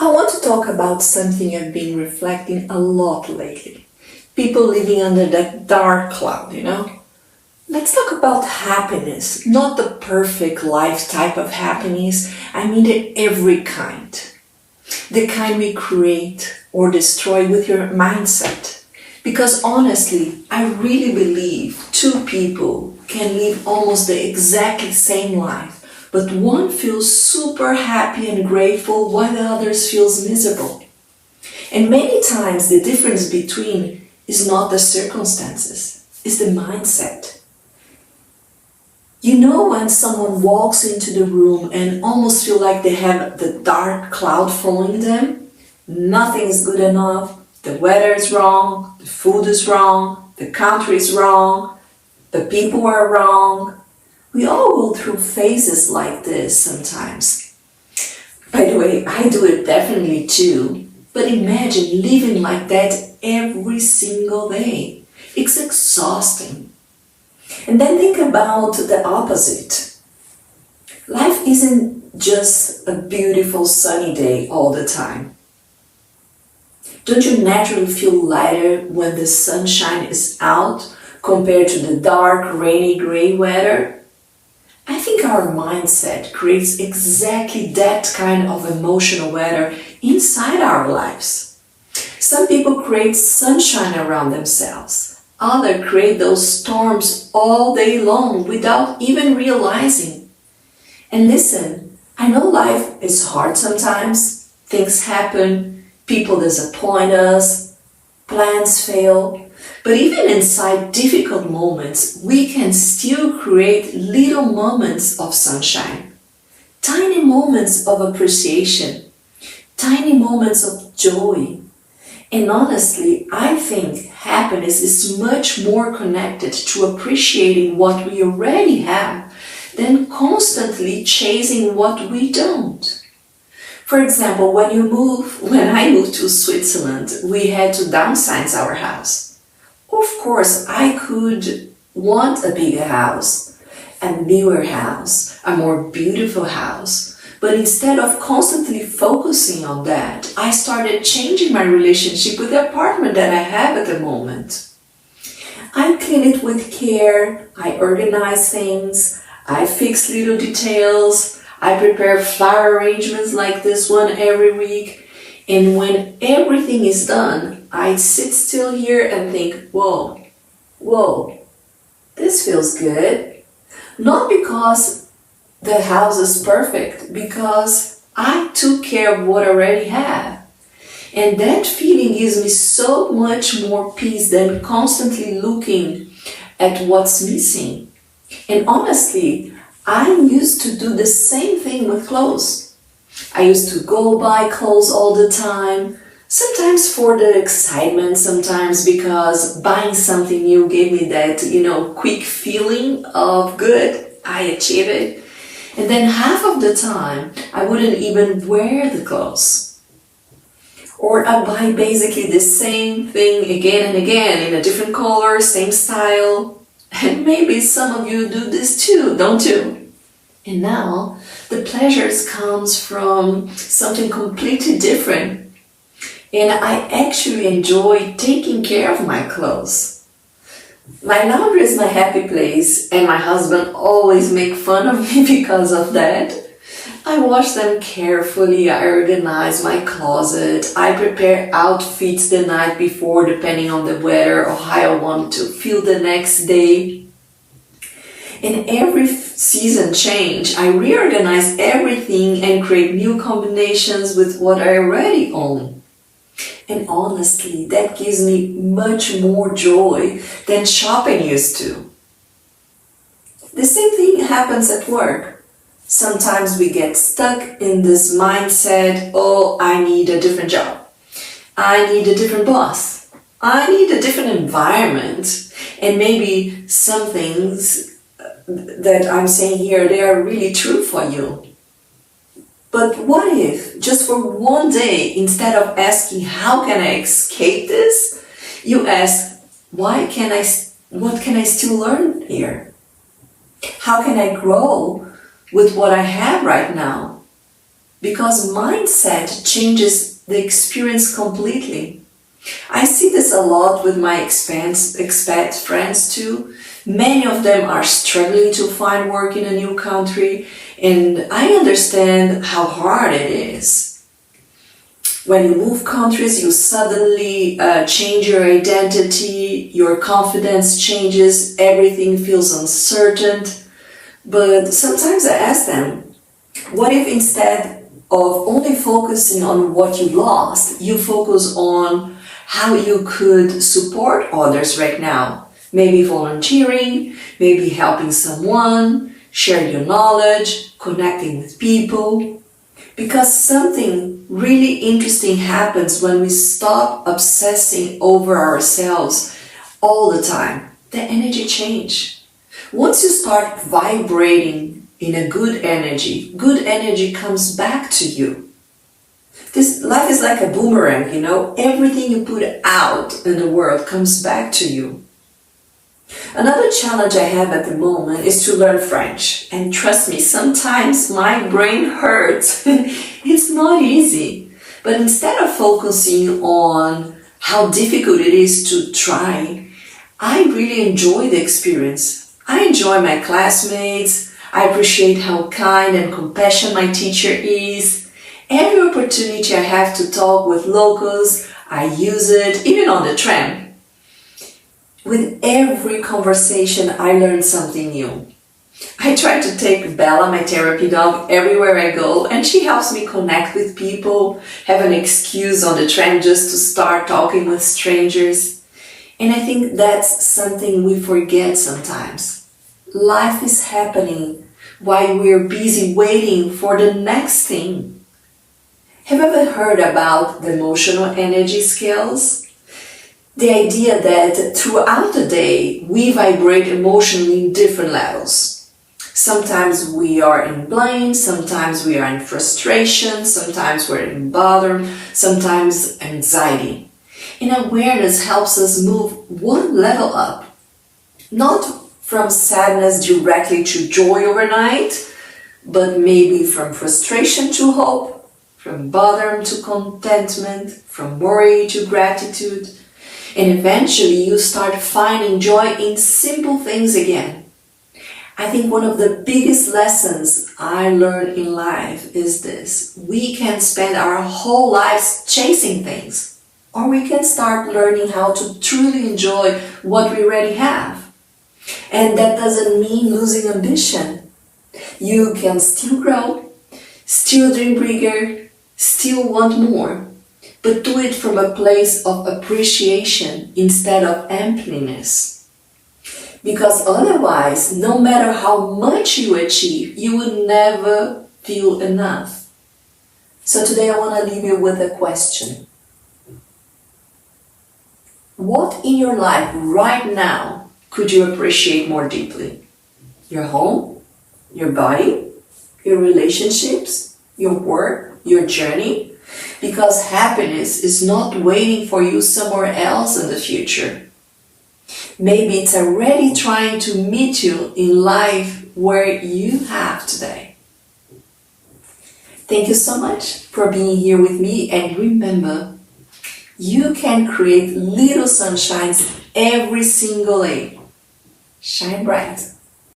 I want to talk about something I've been reflecting a lot lately. People living under that dark cloud. Let's talk about happiness, not the perfect life type of happiness. I mean every kind. The kind we create or destroy with your mindset. Because honestly, I really believe two people can live almost the exactly same life, but one feels super happy and grateful while the other feels miserable. And many times the difference between is not the circumstances, it's the mindset. You know when someone walks into the room and almost feel like they have the dark cloud following them? Nothing is good enough, the weather is wrong, the food is wrong, the country is wrong, the people are wrong. We all go through phases like this sometimes. By the way, I do it definitely too. But imagine living like that every single day. It's exhausting. And then think about the opposite. Life isn't just a beautiful sunny day all the time. Don't you naturally feel lighter when the sunshine is out compared to the dark, rainy, gray weather? I think our mindset creates exactly that kind of emotional weather inside our lives. Some people create sunshine around themselves. Others create those storms all day long without even realizing. And listen, I know life is hard sometimes. Things happen, people disappoint us, plans fail. But even inside difficult moments, we can still create little moments of sunshine. Tiny moments of appreciation. Tiny moments of joy. And honestly, I think happiness is much more connected to appreciating what we already have than constantly chasing what we don't. For example, when I moved to Switzerland, we had to downsize our house. Of course, I could want a bigger house, a newer house, a more beautiful house. But instead of constantly focusing on that, I started changing my relationship with the apartment that I have at the moment. I clean it with care, I organize things, I fix little details, I prepare flower arrangements like this one every week. And when everything is done, I sit still here and think, whoa, this feels good. Not because the house is perfect, because I took care of what I already have. And that feeling gives me so much more peace than constantly looking at what's missing. And honestly, I used to do the same thing with clothes. I used to go buy clothes all the time, sometimes for the excitement, sometimes because buying something new gave me that, quick feeling of good, I achieved it. And then half of the time, I wouldn't even wear the clothes. Or I buy basically the same thing again and again in a different color, same style. And maybe some of you do this too, don't you? And now, the pleasures comes from something completely different. And I actually enjoy taking care of my clothes. My laundry is my happy place, and my husband always makes fun of me because of that. I wash them carefully, I organize my closet, I prepare outfits the night before depending on the weather or how I want to feel the next day. In every season change, I reorganize everything and create new combinations with what I already own. And honestly, that gives me much more joy than shopping used to. The same thing happens at work. Sometimes we get stuck in this mindset, oh, I need a different job. I need a different boss. I need a different environment. And maybe some things that I'm saying here, they are really true for you. But what if, just for one day, instead of asking, how can I escape this? You ask, what can I still learn here? How can I grow with what I have right now? because mindset changes the experience completely. I see this a lot with my expat friends too. Many of them are struggling to find work in a new country, and I understand how hard it is. When you move countries, you suddenly change your identity, your confidence changes, everything feels uncertain. But sometimes I ask them, what if instead of only focusing on what you lost, you focus on how you could support others right now? Maybe volunteering, maybe helping someone, share your knowledge, connecting with people. Because something really interesting happens when we stop obsessing over ourselves all the time. The energy change. Once you start vibrating in a good energy comes back to you. This life is like a boomerang, you know. Everything you put out in the world comes back to you. Another challenge I have at the moment is to learn French. And trust me, sometimes my brain hurts. It's not easy. But instead of focusing on how difficult it is to try, I really enjoy the experience. I enjoy my classmates. I appreciate how kind and compassionate my teacher is. Every opportunity I have to talk with locals, I use it, even on the tram. With every conversation, I learn something new. I try to take Bella, my therapy dog, everywhere I go, and she helps me connect with people, have an excuse on the tram just to start talking with strangers. And I think that's something we forget sometimes. Life is happening while we're busy waiting for the next thing. Have you ever heard about the emotional energy scales? The idea that throughout the day we vibrate emotionally in different levels. Sometimes we are in blame, sometimes we are in frustration, sometimes we're in bother, sometimes anxiety. And awareness helps us move one level up. Not from sadness directly to joy overnight, but maybe from frustration to hope, from boredom to contentment, from worry to gratitude. And eventually you start finding joy in simple things again. I think one of the biggest lessons I learned in life is this. We can spend our whole lives chasing things, or we can start learning how to truly enjoy what we already have. And that doesn't mean losing ambition. You can still grow, still dream bigger, still want more. But do it from a place of appreciation instead of emptiness. Because otherwise, no matter how much you achieve, you will never feel enough. So today I want to leave you with a question. What in your life right now could you appreciate more deeply? Your home? Your body? Your relationships? Your work? Your journey? Because happiness is not waiting for you somewhere else in the future. Maybe it's already trying to meet you in life where you have today. Thank you so much for being here with me, and remember, you can create little sunshines every single day. Shine bright.